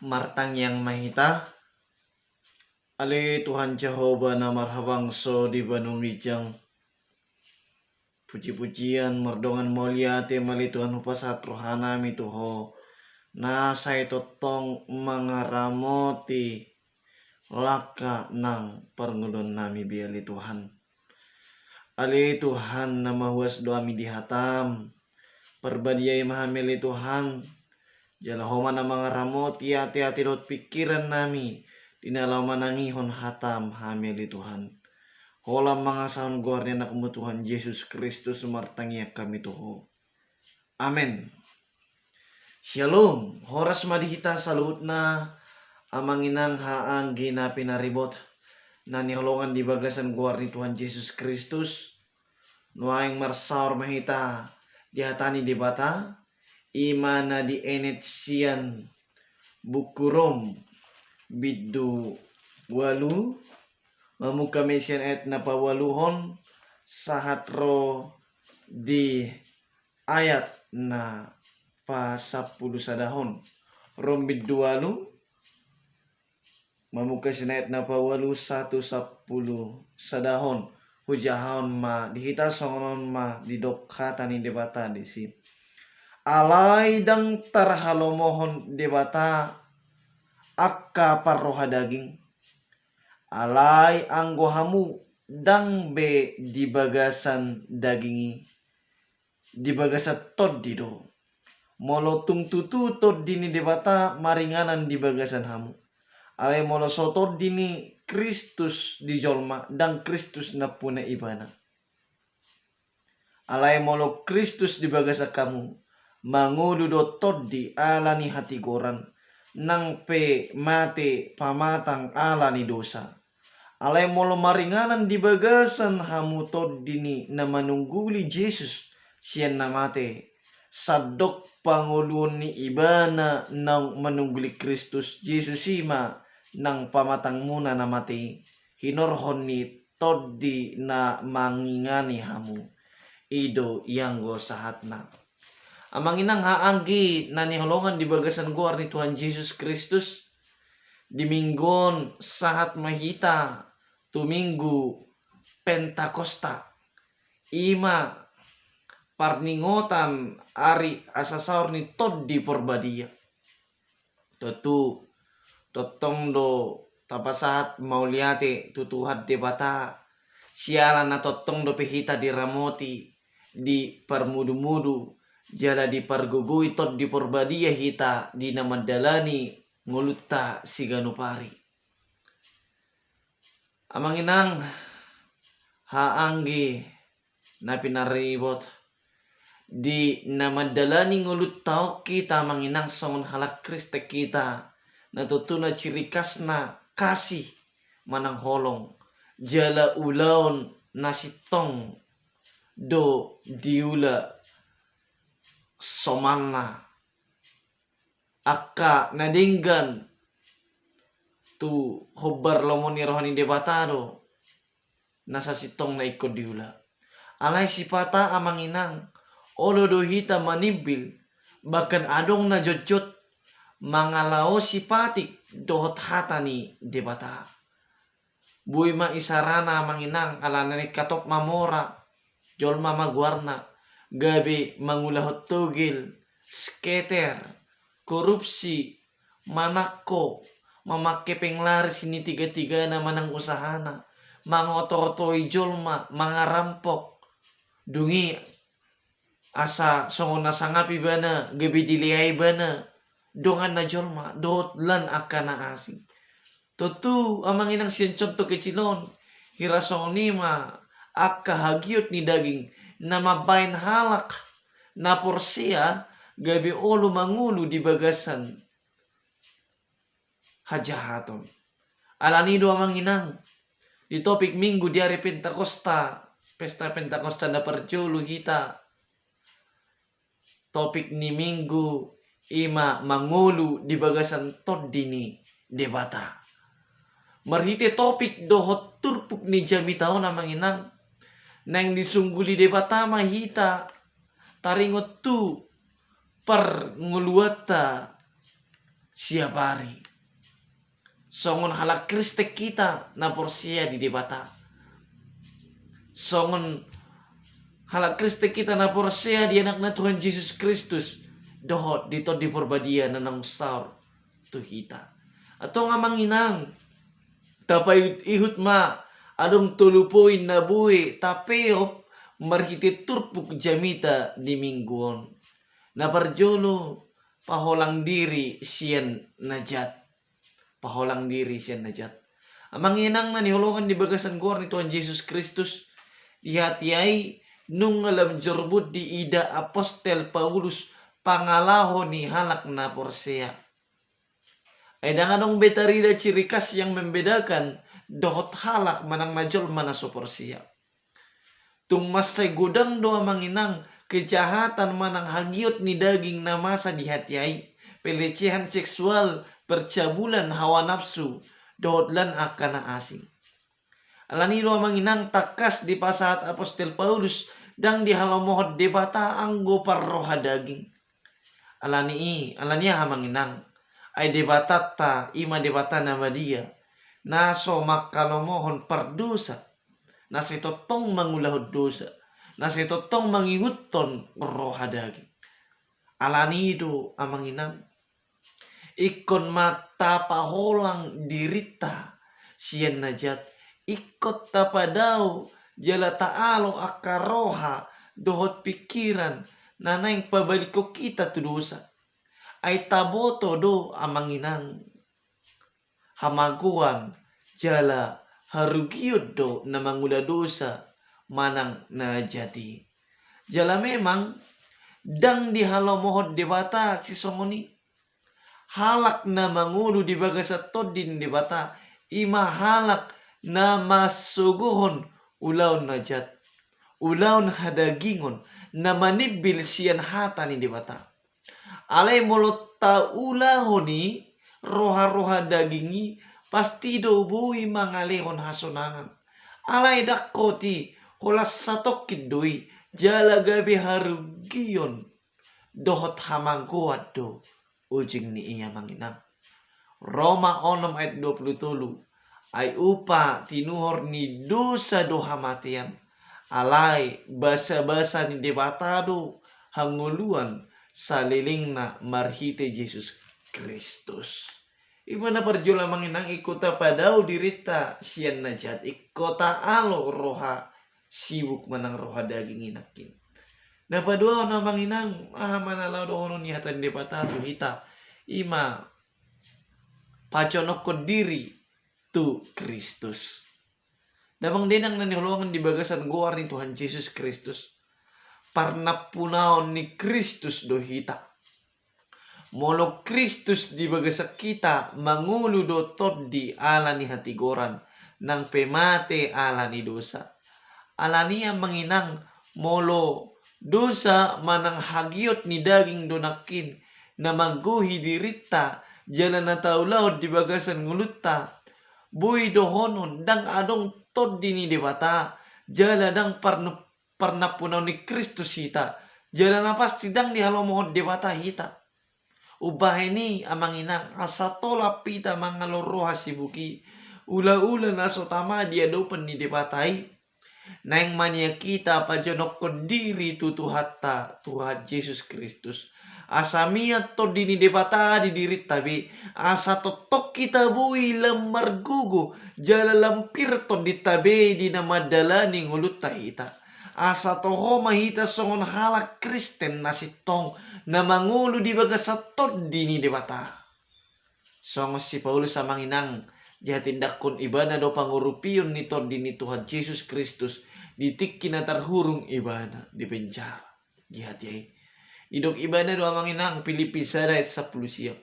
Martang yang mahita, ale Tuhan Jehovah na marhabangso di banumijang. Puji-pujian merdongan mulia te mali Tuhan upasat rohana mi tuho. Na say totong mangaramoti laka nang perngodon nami biali Tuhan. Ale Tuhan na mahuas doa mi dihatam. Perbadiai mahamili Tuhan. Jala homa na mangaramoti hati-hati dot pikiran nami. Dinalaw manangihon hatam hamili Tuhan. Holam mga saham guardian na Tuhan Yesus Kristus martangiak kami tuho. Amen. Shalom. Horas madihita saluhut na amanginang haang ginapin na ribot na niholongan di bagasan guardian Tuhan Yesus Kristus. Nuaing marsaur mahita dihatani di bata. Ima na di enet sian bukurom bidu walu mamuka mesian et napawaluhon sahatro di ayat na pa 10 sadahon rom bidu walu mamuka sian et napawalu 1:10 sadahon hujahon ma dihita songonon ma didokha tani debata disi alai dang tarhalomohon debata akka parroha daging alai anggohamu dang be di bagasan dagingi di bagasat tod dido molotung tutu tod dini debata maringanan di bagasan hamu alai molo sotod dini Kristus di jolma dang Kristus na puna ibana alai molo Kristus di bagasa kamu mangudu do toddi alani hati goran nang pe mate pamatang alani dosa alai molo maringanan di bagasan hamu toddini na manungguli Yesus sian na mate sadok pangulun ni ibana nang manungguli Kristus Yesus ima nang pamatang muna na mate hinorhon ni toddi na mangingani hamu ido yanggo sahatna amanginang haanggi na niholongan di bagasan guar ni Tuhan Yesus Kristus di minggon sahat mahita tu minggu Pentakosta ima parningotan ari asasaur ni tod di porbadia tutu totong do tapasahat mauliate tutuhat debata sialan na totong do pehita di ramoti di parmudu-mudu jala di pargugui tot di porbadia hita di namadalani ngulutta siganupari amanginang haanggi na pinaribot di namadalani ngulutta kita manginang songon halak Kriste kita natutuna ciri khas na kasih manang holong jala ulaon nasitong do diula somanna akka nadinggan tu hobbar lomoni rohani debatado nasa sitong na ikod diula alai sipata amanginang olodo hita manibil bahkan adong na jojot mangalao sipatik dohot hatani debata bui ma isarana amanginang alanani katok mamora jol mama guarna gabi mangulahot tugil skater korupsi manako mamake penglaris ini tiga-tiga na manang usahana mangoto-otoi jolma mangarampok dungi asa songon nasangapi bana gabi diliai bana dongan na jolma dot lan akana asing tutu amanginang siyan contoh kecilon hirasonima akka hagiot ni daging na mabain halak na porsia gabi olo mangulu di bagasan hajahaton alanido amanginang di topik minggu di hari Pentakosta pesta Pentakosta na perjulu hita topik ni minggu ima mangulu di bagasan toddini debata marhite topik dohot turpuk ni jami taon amanginang nang disungguli debata mahita taringot tu per nguluata siap hari. Songon halak Kriste kita na porsia di debata. Songon halak Kriste kita na porsia di anak na Tuhan Yesus Kristus. Dohot dito di porbadia na nang saur tu kita. Atau nga manginang. Tapay ihut ma. Adong tulupuin na buhi. Tapeop marhiti turpuk jamita di mingguon. Na parjolo paholang diri siyan najat. Paholang diri siyan najat. Amang inang na nihulungan di bagasan guar ni Tuhan Yesus Kristus. Dihatiay nung alam jorbut di ida apostel Paulus pangalaho ni halak na porsea. Ay danganong betarida ciri khas yang membedakan dohot halak manang najol mana soporsia. Tung masay gudang doa manginang kejahatan manang hagiot ni daging na masa di hatiay. Pelecehan seksual, percabulan, hawa nafsu, dohotlan akan na asing. Alani doa manginang takas di pasahat apostel Paulus dang di halamohot debata anggo parroha daging. Alani manginang ay debatata ima debata nama dia naso makalomohon pardosa nasitotong mangulahod dosa nasitotong mangihuton roha daging. Alani do amanginang ikon mata paholang dirita siyan najat ikot tapadao jala taalo akaroha dohot pikiran nanaing pabaliko kita tu dosa. Ay taboto do amanginang hamaguan jala harugiot do na mangula dosa manang najati. Jala memang dang di halamohot debata si songoni halak na mangulu di bagasat din debata ima halak na masuguhon ulaun najat ulaun hadagingon na manibil siyan hata ni debata. Alay molot taulahoni roha-roha dagingi pasti do bui mangalehon hasonangan. Alay dakoti holas satokid doi jala gabi harugion dohot hamangkuat do ujing ni iya manginang. Roma 6 ayat 27 ay upa tinuhor ni dosa do hamatian. Alay basa-basa ni debatado hanguluan saliling na marhite Yesus Kristus. Iba na parjula manginang ikota padaw dirita siyan najat ikota alo roha sibuk manang roha daging inakin. Napadua na manginang manalaw doon ni hatan di patatu hita ima paconok ko diri tu Kristus. Damang dinang nanihulungan di bagasan guar ni Tuhan Yesus Kristus. Parnapunaon ni Kristus do hita. Molo Kristus di bagasak kita mangulu do toddi ala ni hatigoran nang pemate ala ni dosa. Ala niya manginang molo dosa manang hagiot ni daging donakin na magguhi dirita jala na taulahod di bagasan ngulutta. Buy dohonon dang adong toddi ni debata jala dang parnapunaw ni Kristus hita. Jala na pasti dang di halomohod debata hita. Ubahe ni amanginang asatola pita mangaloroha sibuki. Ula-ula na sotama dia dopen ni debatai. Naing mania kita pajonok diri tutuhatta Tuhan Yesus Kristus. Asamiat to dini debata di diri tabi. Asa totok kita bui lemar gugu. Jala lampir to di tabi di namadala ni ngulut tahita. Asa toho mahita songon halak Kristen nasitong na mangulo di bagasatot dini debata. Songo si Paulus sa manginang dihatindak kon ibana do pangurupiyon nito dini Tuhan Yesus Kristus ditik kinatarhurung ibana di penjara. Dihatiay. Idok ibana do manginang Pilipisa dahit sa pulusiya.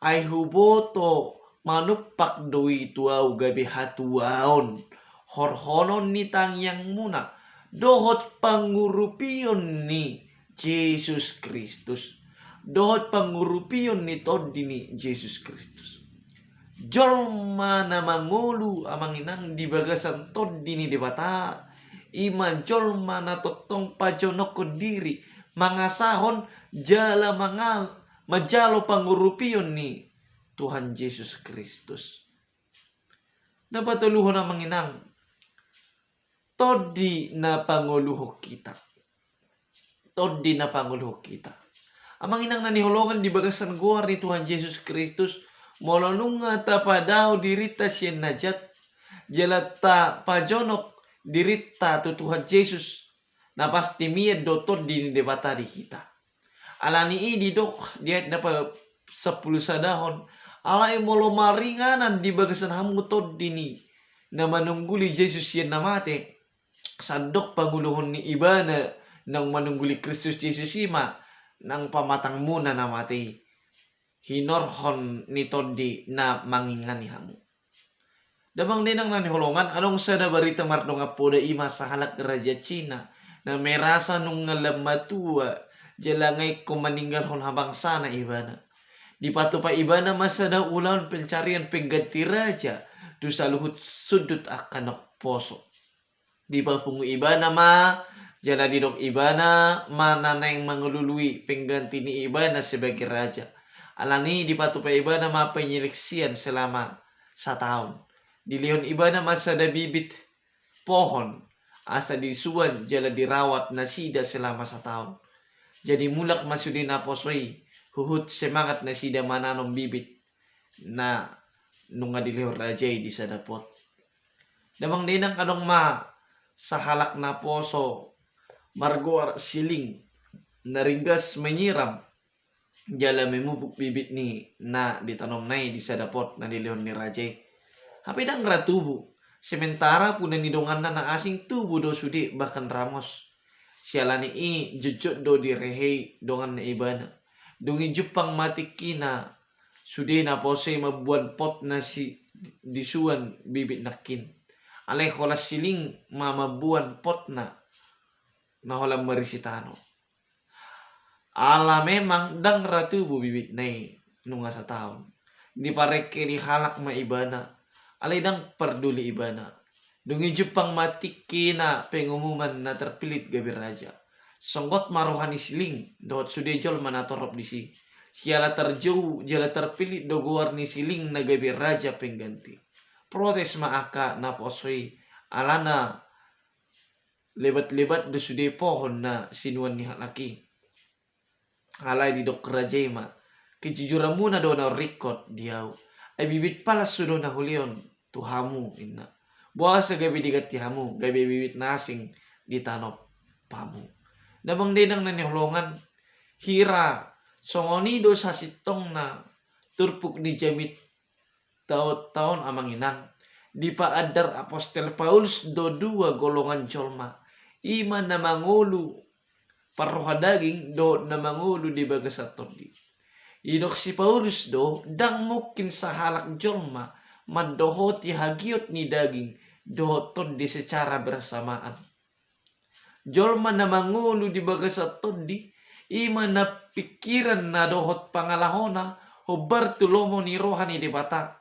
Ay huboto manupak doi tuaw gabi hatuaon. Horhonon ni tangyang muna. Dohot pangurupiyon ni Jesus Kristus. Dohot pangurupiyon ni Tod ni Jesus Kristus. Jorma na mangulu amanginang di bagasan Tod ni debata. Ima jorma na totong pajonok ko diri. Mangasahon jala mangal majalo pangurupiyon ni Tuhan Yesus Kristus. Napatuluho na manginang todi na panguluho kita. Todi na panguluho kita. Amang inang nanihulungan di bagasan guar ni Tuhan Yesus Kristus molonunga ta padao dirita sien najat jelata pajonok dirita tu Tuhan Yesus na pasti mia dotot di debata di kita. Alani i dok dia dapat 10 sadahon alai molo maringanan di bagasan hamu tot dini na manungguli Yesus sien na mate sadok panguluhon ni ibana nang manungguli Kristus Yesus ima nang pamatang muna na mati hinorhon ni todi na mangingani hamu. Damang dinang nanihulungan anong sada barita marno nga poda ima sa halak Raja China na merasa nung ngalamatua jalangay kumaninggal hon habang sana ibana. Di pato pa ibana masada ulan pencarian pengganti raja tu sa luhut sudut akanok poso. Di pa pungu ibana ma jala didok ibana mana nang mangulului pengganti ni ibana sebagai raja. Alani di pato pa ibana ma penyeleksian selama 1 tahun. Di lihon ibana masada bibit pohon asa disuan jala dirawat nasida selama 1 tahun. Jadi mulak masudin aposoi huhut semangat nasida mananom bibit na nunga dilihor rajay di sadapot. Damang dinang anong ma sa halak na poso margoar siling naringgas menyiram jala memupuk bibit ni na ditanom nai di sadapot na dilihon ni rajay. Hapi dang ratubu sementara puna nidongan na asing tubu do sudi bahkan ramos. Sialani i jujut do direhei dongan na ibana. Dungi jupang matikina sudi na pose mabuan pot na si disuan bibit nakin. Alay kolas siling mamabuan pot na holam marisitano. Ala memang dang ratubu bibit nai nunga 1 tahun. Di pareke di halak ma ibana. Alay dang perduli ibana. Dungi jupang matikina pengumuman na terpilit gabi raja. Songgot marohani siling dot sudejol manatorop disi. Siala terjauh jala terpilih dogoar ni siling na gabi raja pengganti. Protes maaka na posoi alana lebat-lebat do sude pohon na sinuan ni halaki. Halay di dok rajay ma. Kejujuran muna do na record diaw. Ay bibit palas sudo na hulion tuhamu inna. Buah sa gabi digati hamu gabi bibit nasing di tanop pamu. Damang dinang nanihulungan hira songonido sa sitong na turpuk di jamit taon amang inang. Di paadar Apostel Paulus do 2 golongan jolma. Ima na mangulu paroha daging do na mangulu di bagasaton di. Idok si Paulus do dang mungkin sa halak jolma mandohoti hagiot ni daging dohoton di secara bersamaan. Jolma na mangulu di bagasaton di ima na pikiran na dohot pangalahona hobar tulomo ni rohani di bata.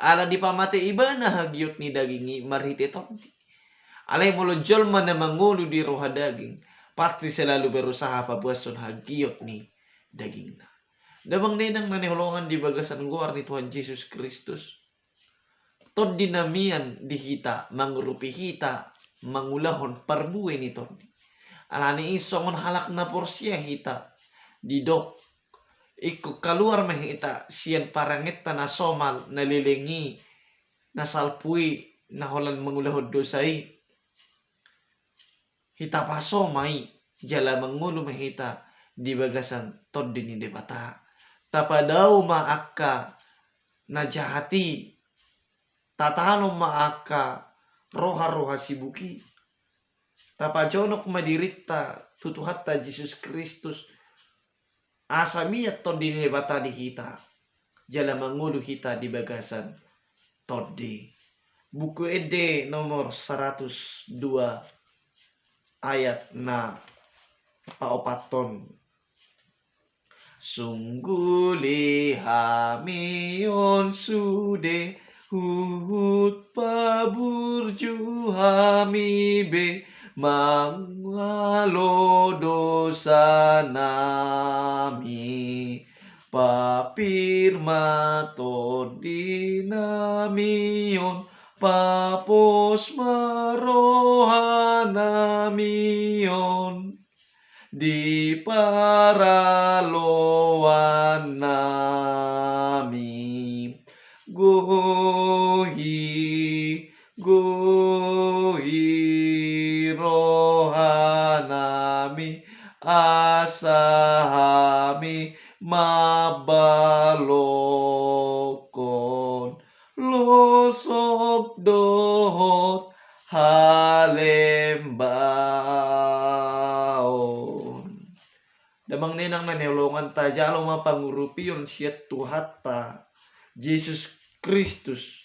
Ala di pamate iba na hagiot ni dagingi marhiteton di. Alay molo jolma na mangulu di roha daging pasti selalu berusaha pabuason hagiot ni daging na. Damang ninang nanihulungan di bagasan guar ni Tuhan Yesus Kristus. Tod dinamian di hita, mangurupi hita, mangulahon parbuay ni Tod. Alani isongon halak na porsiya hita. Didok, iko kaluar mahita, siyan parangita na somal, nalilingi, nasalpui, naholan mangulahod dosay. Hita pasomay, jala mangulo mahita, di bagasan Tod din debata. Tapadaw maaka na jahati tatano maaka roha-roha sibuki. Tapajonok madirita tutuhatta Yesus Kristus asamiat Tod din debata di kita. Jala mangulu kita di bagasan Tod di. Buku Ede nomor 102 ayat na paopaton. Sungguli hamion sude huhut paburju hami be mangalo dosa nami papirma to dinamion, papos marohanamion, di paraloan nami. Gohi, gohi rohanami, asahami mabalokon, losok dohot halembaon. Damang ninang nanelongan ta jalo mapangurupiyon siya tuhatta Jesus Kristus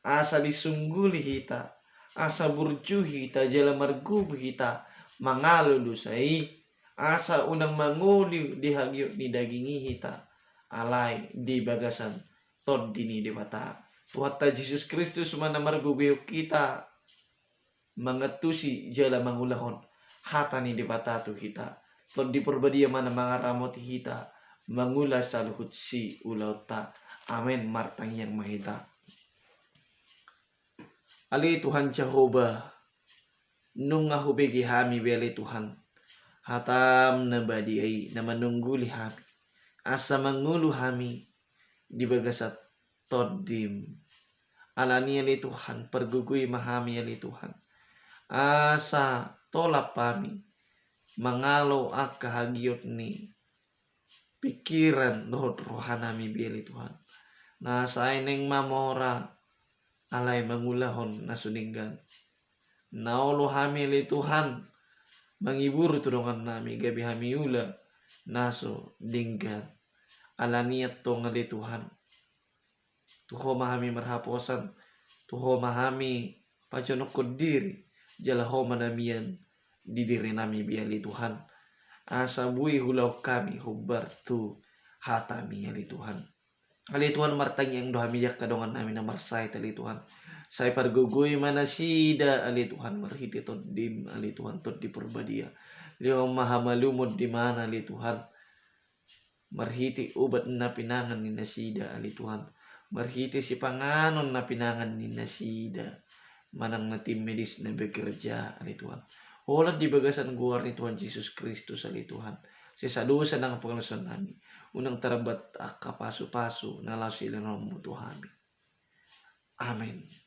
asa disungguli hita, asa burjuhi hita jala margubu hita mangalo dosai, asa unang manguli di hagiot ni dagingi hita alai di bagasan tod dini dewata. Tuhatta Jesus Kristus mana margubu kita mangetusi jala mangulahon hata ni dewata tu kita. Tod di perbadia mana mangaramoti hita mangula saluhut si ulauta. Amin martang yang mahita. Ali Tuhan Jehovah nung ngahubegi hami beli Tuhan hatam nabadi ai na manungguli hami asa mangulu hami di bagasat todim alani ali Tuhan pergugui mahami ali Tuhan asa tolap kami mangalo ak kahagiot ni pikiran rohanami beli Tuhan na saineng mamora alay mangulahon na suninggan. Naulo hami li Tuhan mangibur tulungan nami gabi hami ula naso dinggan. Alaniat to ngali Tuhan. Tuho mahami marhaposan. Tuho mahami pajonok diri. Jalaho manamian di diri nami biali Tuhan. Asa bui hulau kami hubar tu hatami ali Tuhan. Ali Tuhan martang yang doha mijak kadongan namin na marsay tali Tuhan. Say pargugoy manasida ali Tuhan marhiti tot dim ali Tuhan tot di perbadia. Liyo mahamalumod di mana ali Tuhan. Marhiti ubat na pinangan ni nasida ali Tuhan. Marhiti si panganon na pinangan ni nasida. Manang na tim medis na bekerja ali Tuhan. Holat di bagasan guar ni Tuhan Yesus Kristus ali Tuhan. Sisadusa ng pangalasan namin. Unang tarabat kapaso-paso na law sila ng mutuhami. Amen.